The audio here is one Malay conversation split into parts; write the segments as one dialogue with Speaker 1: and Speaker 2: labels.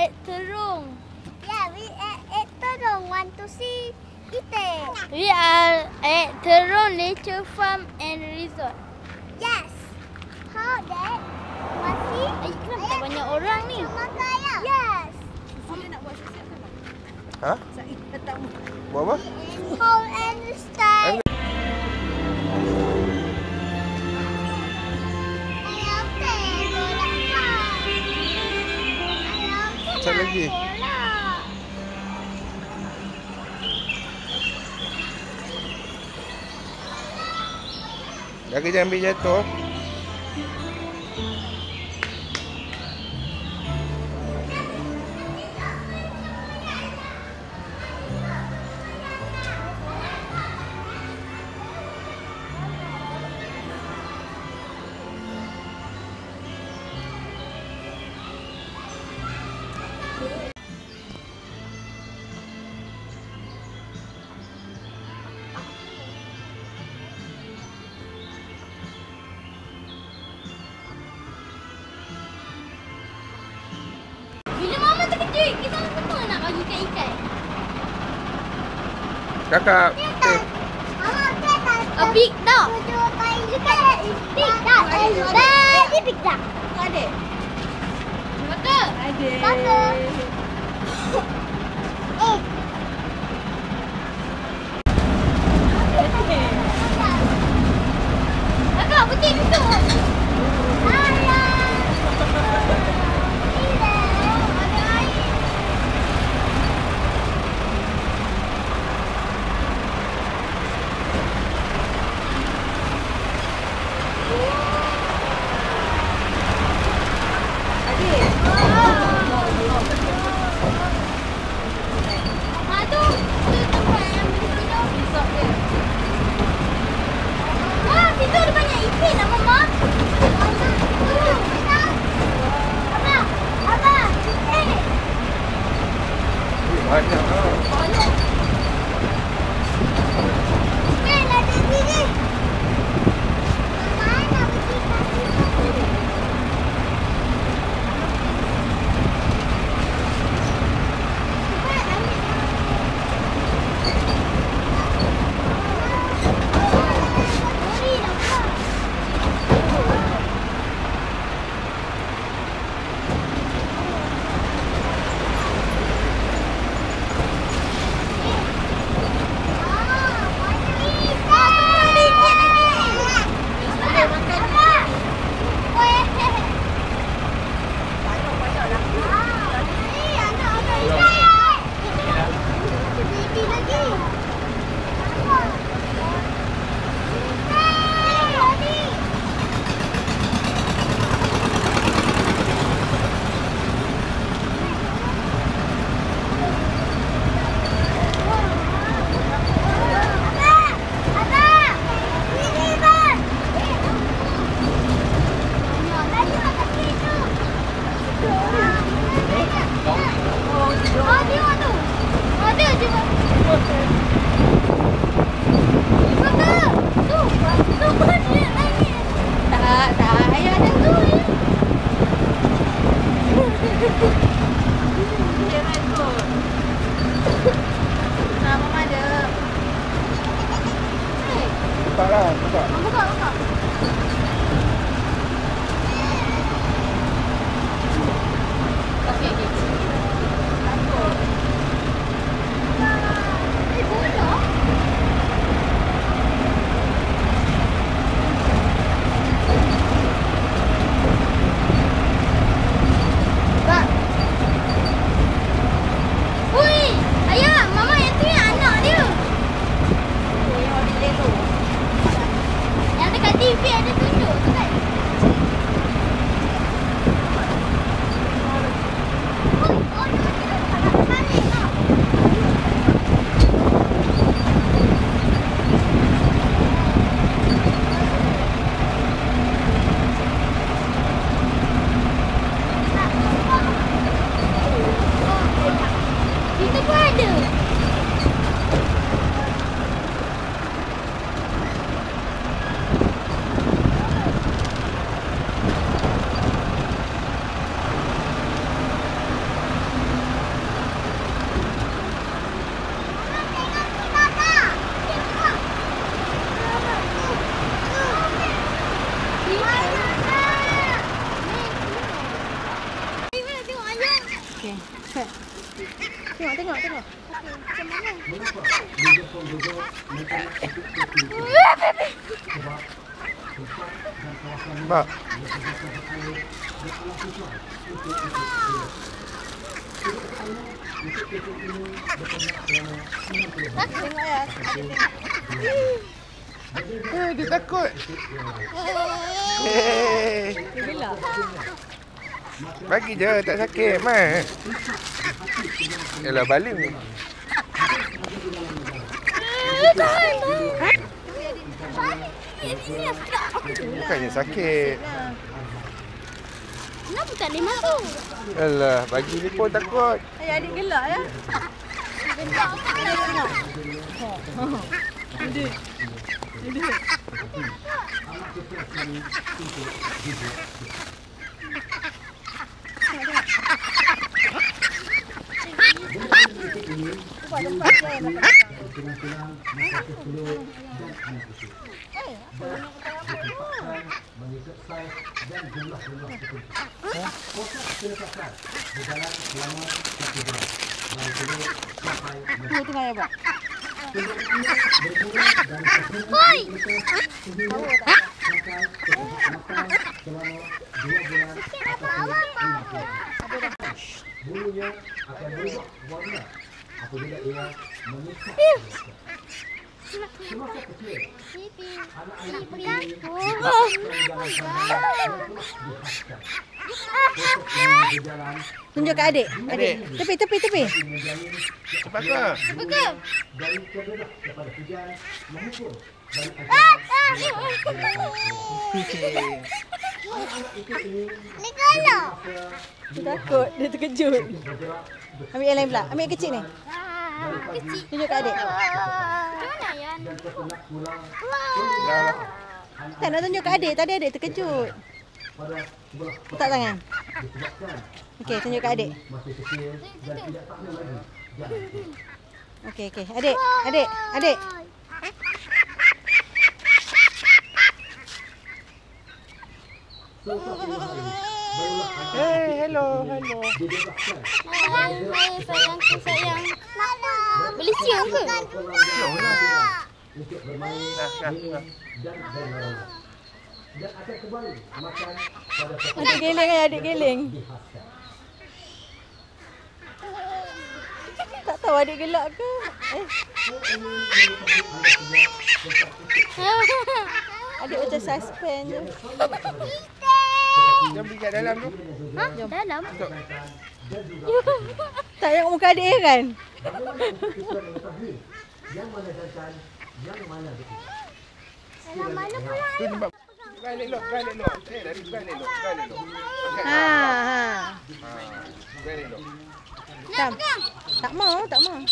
Speaker 1: at Terung.
Speaker 2: Yeah, we at Terung want to see itik.
Speaker 1: We are at Terung Nature Farm and Resort.
Speaker 2: Yes. How that? Masih?
Speaker 1: Kenapa tak banyak orang ni?
Speaker 2: Yes.
Speaker 3: Saya nak buat siap-siap kan?
Speaker 4: Ha?
Speaker 3: Saya tak mau.
Speaker 4: Buat apa?
Speaker 2: How and style.
Speaker 4: Cek lagi. Jaga jangan ambil jatuh.
Speaker 1: Bila Mama terkejut, kita semua nak bagi ikan-ikan.
Speaker 4: Kakak.
Speaker 1: A big dog.
Speaker 2: Big dog. Very big dog.
Speaker 3: Ada?
Speaker 1: Betul?
Speaker 3: Ada.
Speaker 2: Betul.
Speaker 1: Kakak, putih itu.
Speaker 4: Banyak tau. Buka lah, buka.
Speaker 1: Buka. Okey. Bodoh. Ui, ayah, Mama yang tu yang anak dia.
Speaker 3: Yang ada yellow.
Speaker 1: Yang dekat TV.
Speaker 4: Mak.
Speaker 3: Tengok ya.
Speaker 4: Dia takut. Hey.
Speaker 3: Bila?
Speaker 4: Bagi je, tak sakit, Mat. Yalah, baling ni. Bukannya sakit.
Speaker 1: Kenapa tak boleh masuk?
Speaker 4: Alah, bagi ni pun takut.
Speaker 3: Ayah adik gelak ya. Tunggu tengah ya, Pak.
Speaker 1: Hoi!
Speaker 5: Bulunya akan berubah warna apabila ia mengikat. Semasa kecil, anak-anak ini dalam keadaan dihaskan. Besok ini berjalan
Speaker 3: Tunjuk ke adik. Adik. Tepi.
Speaker 4: Cepat ke?
Speaker 5: dari terdedah kepada hujan mengukur dari anak itu ini
Speaker 2: Ni kalau.
Speaker 3: Dia takut. Dia terkejut. Ambil yang lain pula. Ambil yang kecil ni.
Speaker 1: Kecil.
Speaker 3: Tunjuk ke adik.
Speaker 1: Macam mana, Yan?
Speaker 4: Dah.
Speaker 3: Tak nak tunjuk ke adik. Tadi adik terkejut. Letak tangan. Okey, tunjuk ke adik.
Speaker 5: masih kecil dan tidak tahu lagi jalan.
Speaker 3: Okey. Adik.
Speaker 4: Hey, hello.
Speaker 5: Dibebaskan
Speaker 1: Hai, sayangku, sayang. Boleh siang ke?
Speaker 5: untuk bermain,
Speaker 4: Dah.
Speaker 5: dan bermain. Dan akan kembali makan pada
Speaker 3: Adik geleng. Adik geleng.
Speaker 5: dihaskan.
Speaker 3: Tak tahu adik gelak ke? Adik macam suspend je.
Speaker 4: Jom pergi kat dalam tu.
Speaker 1: Ha? Dalam?
Speaker 4: Masuk.
Speaker 3: Tak tengok muka adik kan?
Speaker 5: Kita mengetahui yang mana jantan, yang mana betul.
Speaker 4: Tu nampak. Pegang elok. Dari pegang elok.
Speaker 3: Ha.
Speaker 4: Pegang elok.
Speaker 3: Kam. Tak mau.
Speaker 4: Jangan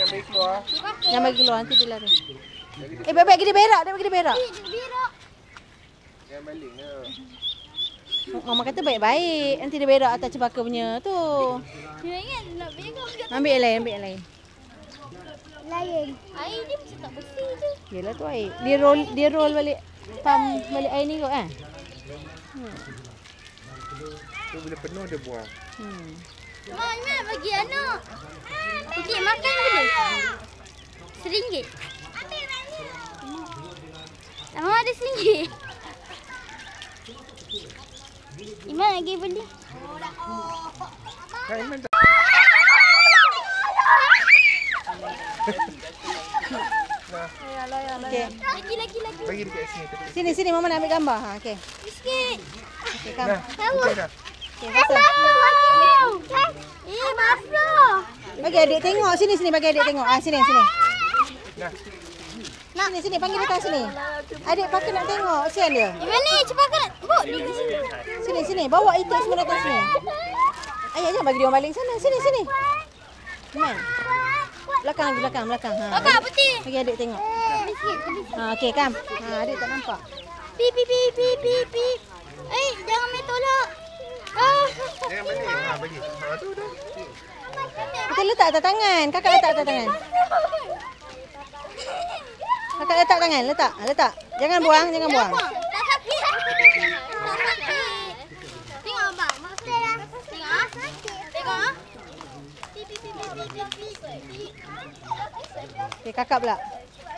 Speaker 4: bagi keluar.
Speaker 3: Jangan bagi keluar nanti dia lari. Baik-baik dia berak.
Speaker 1: Birak.
Speaker 4: Jangan baling ke.
Speaker 3: Mama kata baik-baik. Nanti dia berak atas cempaka punya tu.
Speaker 1: Dia ingat nak pegang.
Speaker 3: Ambil yang lain.
Speaker 2: Lain.
Speaker 1: Air dia macam tak bersih je.
Speaker 3: Yelah tu air. Dia roll balik. Pump balik air ni kot kan?
Speaker 4: Tu bila penuh dia buang.
Speaker 1: Mak, Mat bagi anak. Sikit makan boleh? RM1. Mak ada RM1. Iman lagi beli.
Speaker 4: Kan Iman tak.
Speaker 3: Okey.
Speaker 1: Lagi.
Speaker 4: Bagi dekat sini.
Speaker 3: Sini mama nak ambil gambar. Ha okey.
Speaker 1: Sikit.
Speaker 3: Okey kam.
Speaker 4: Dah. Okey dah.
Speaker 3: Okey pasal.
Speaker 1: Masuk.
Speaker 3: Bagi adik tengok sini bagi adik tengok. Ah sini.
Speaker 4: Dah.
Speaker 3: Sini panggil datang sini. Adik pakai nak tengok kesian dia.
Speaker 1: Iman ni cepat kan nak bawa dia ke sini.
Speaker 3: Sini bawa itu semua datang sini. Ayah jangan bagi dia orang baling sana. Sini. Man. Belakang. Ha.
Speaker 1: Kakak putih.
Speaker 3: Bagi adik tengok. Ha okey kam. Ha adik tak nampak.
Speaker 1: Pip. Jangan main tolak.
Speaker 4: Jangan baling. Ha bagi. Ha tu dah.
Speaker 3: Kita letak atas tangan. Kakak letak atas tangan. Kakak letak tangan. Letak. Jangan buang.
Speaker 1: Tak sakit. Tengok abang. Tengok. Pip.
Speaker 3: Okey kakak pula.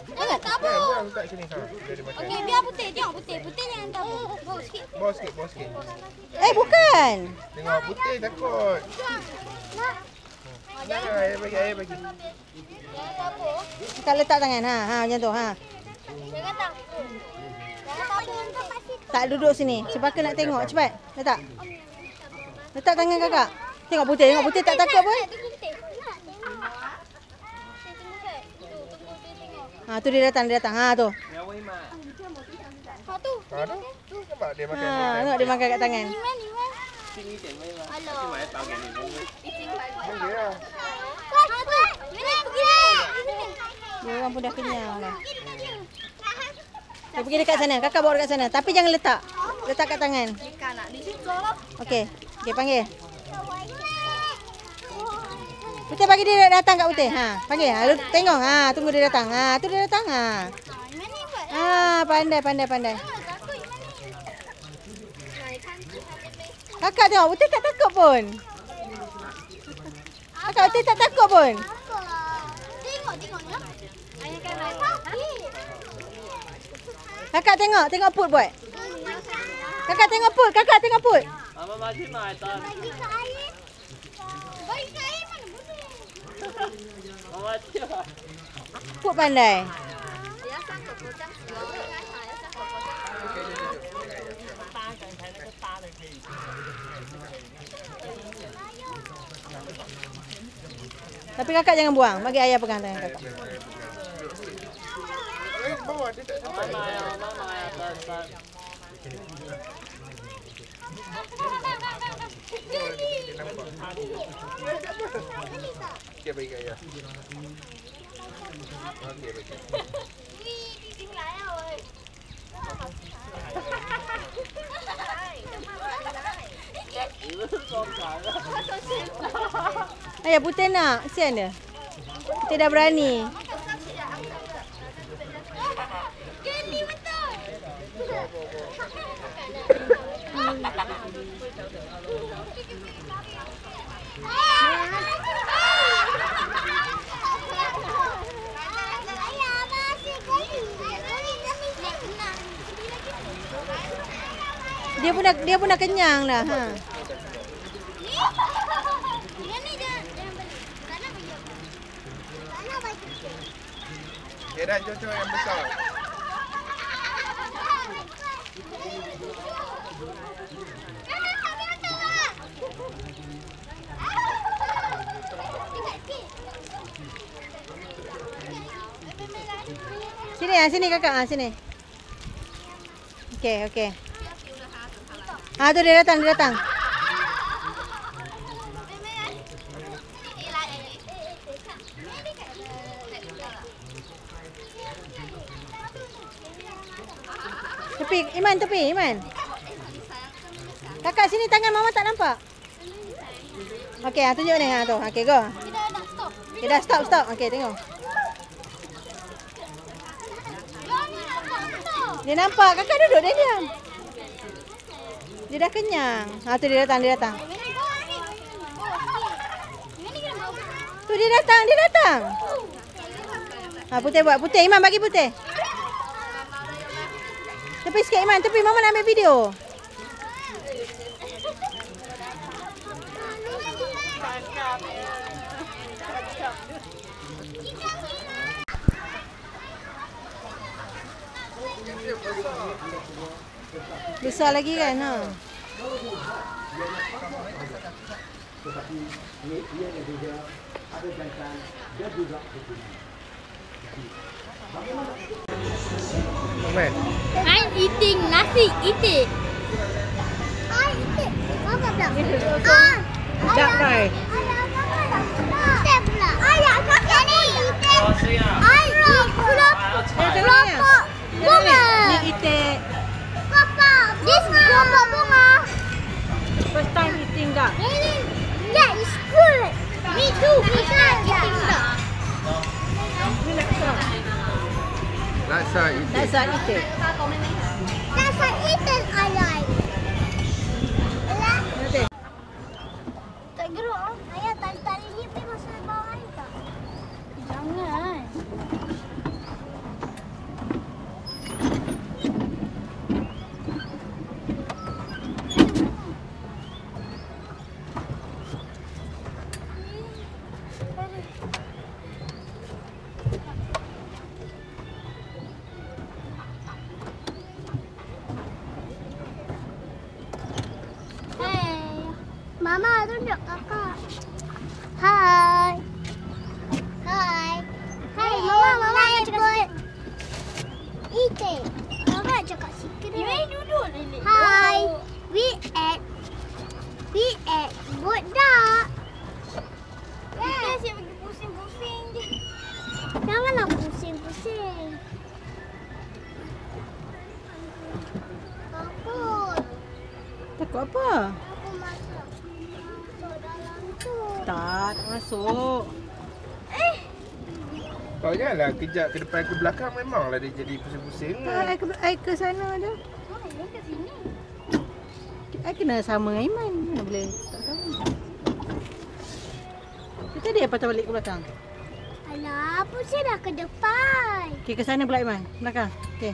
Speaker 1: Jangan tabur.
Speaker 4: Buang letak sini. Ha, dia makan.
Speaker 1: Okey, biar putih. Tengok putih. Putih jangan tabur. Bawa sikit.
Speaker 4: Bawa sikit, bawa sikit.
Speaker 3: Bukan.
Speaker 4: Tengok putih takut. Jangan, air bagi.
Speaker 1: Jangan tabur.
Speaker 3: Kita letak tangan. Macam tu.
Speaker 1: Jangan tabur. Jangan tabur.
Speaker 3: Tak duduk sini. Cepaka nak tengok. Cepat. Letak. Letak tangan kakak. Tengok putih. Tengok putih tak takut pun. Tu dia datang. Tu.
Speaker 1: Tu.
Speaker 4: Ha tu. Nampak dia makan.
Speaker 3: Tengok dia makan kat tangan.
Speaker 1: Iman. Alah.
Speaker 4: Boleh lah.
Speaker 1: Ini pergi dah.
Speaker 3: Dia orang pun dah kenyang dah. Dia pergi dekat sana. Kakak bawa dekat sana. Tapi jangan letak. Letak kat tangan. Okey. Okey, panggil. Putih bagi dia datang kat Putih. Panggil. Tengok. Tunggu dia datang. Tu dia datang. Pandai. Kakak tengok. Putih tak takut pun. Kakak Putih tak takut pun.
Speaker 1: Tengok ni. Ayah kan
Speaker 3: Kakak tengok. Tengok Put buat. Kakak tengok Put.
Speaker 2: Bagi ke air.
Speaker 1: Bagi ke air mana boleh.
Speaker 3: Put pandai. Tapi kakak jangan buang. Bagi ayah pegang tangan kakak.
Speaker 4: Bawa dia tak sampai. Okey, bagi ayah. Okey, bagi.
Speaker 3: Ayah Putih nak. Kesian dia. Putih dah berani.
Speaker 1: Geli betul.
Speaker 3: Dia pun dah kenyang dah.
Speaker 4: Dia dah cocok yang besar.
Speaker 3: Sini kakak. Sini. Okey. Tu dia datang. Tepi, Iman. Kakak sini tangan mama tak nampak. Okey, tunjuk ni. Tu. Okey, go. Kita dah stop. Okey, tengok. Dia nampak. Kakak duduk, dia diam. Dia dah kenyang. Tu dia datang. Tu dia datang. Putih buat. Putih, Iman bagi Putih. Tepi sikit Iman, tepi. Mama nak ambil video. Besar lagi kan?
Speaker 5: Tetapi ia juga ada jantan dan juga betina.
Speaker 4: Aman.
Speaker 1: I'm eating nasi. Eat it.
Speaker 2: Mama bilang.
Speaker 3: Duck fry.
Speaker 2: Ayah kakak ni. Kelompok bunga.
Speaker 3: Ni itik.
Speaker 2: This kelompok bunga.
Speaker 3: First time eating duck.
Speaker 2: That is good. Me too. Me too.
Speaker 3: Ni laksa.
Speaker 4: Laksa itik.
Speaker 3: Laksa itik.
Speaker 2: That's what eaten I like.
Speaker 3: Nanti.
Speaker 2: Tak geruk. Ayah tali-tali ni pergi masuk bawah air tak?
Speaker 1: Jangan.
Speaker 2: duduk kakak. Hai. Hai. Hai, mama nak cakap ikan. Kakak cakap sikit.
Speaker 1: Ini duduk Lili.
Speaker 2: Hai. We at budak.
Speaker 1: Kita asyik pergi pusing-pusing je.
Speaker 2: Janganlah pusing-pusing. Takut.
Speaker 3: Takut apa?
Speaker 2: Aku masuk dalam tu.
Speaker 3: Tak masuk.
Speaker 4: Kau janganlah kejap ke depan ke belakang, memanglah dia jadi pusing-pusing.
Speaker 3: I ke sana je.
Speaker 1: Oh, ini ke sini.
Speaker 3: I kena sama dengan Iman. Mana boleh tak sama. Kita dia patah balik ke belakang.
Speaker 2: Alah, pusing dah ke depan.
Speaker 3: Okey, ke sana pula Iman. Belakang. Okey.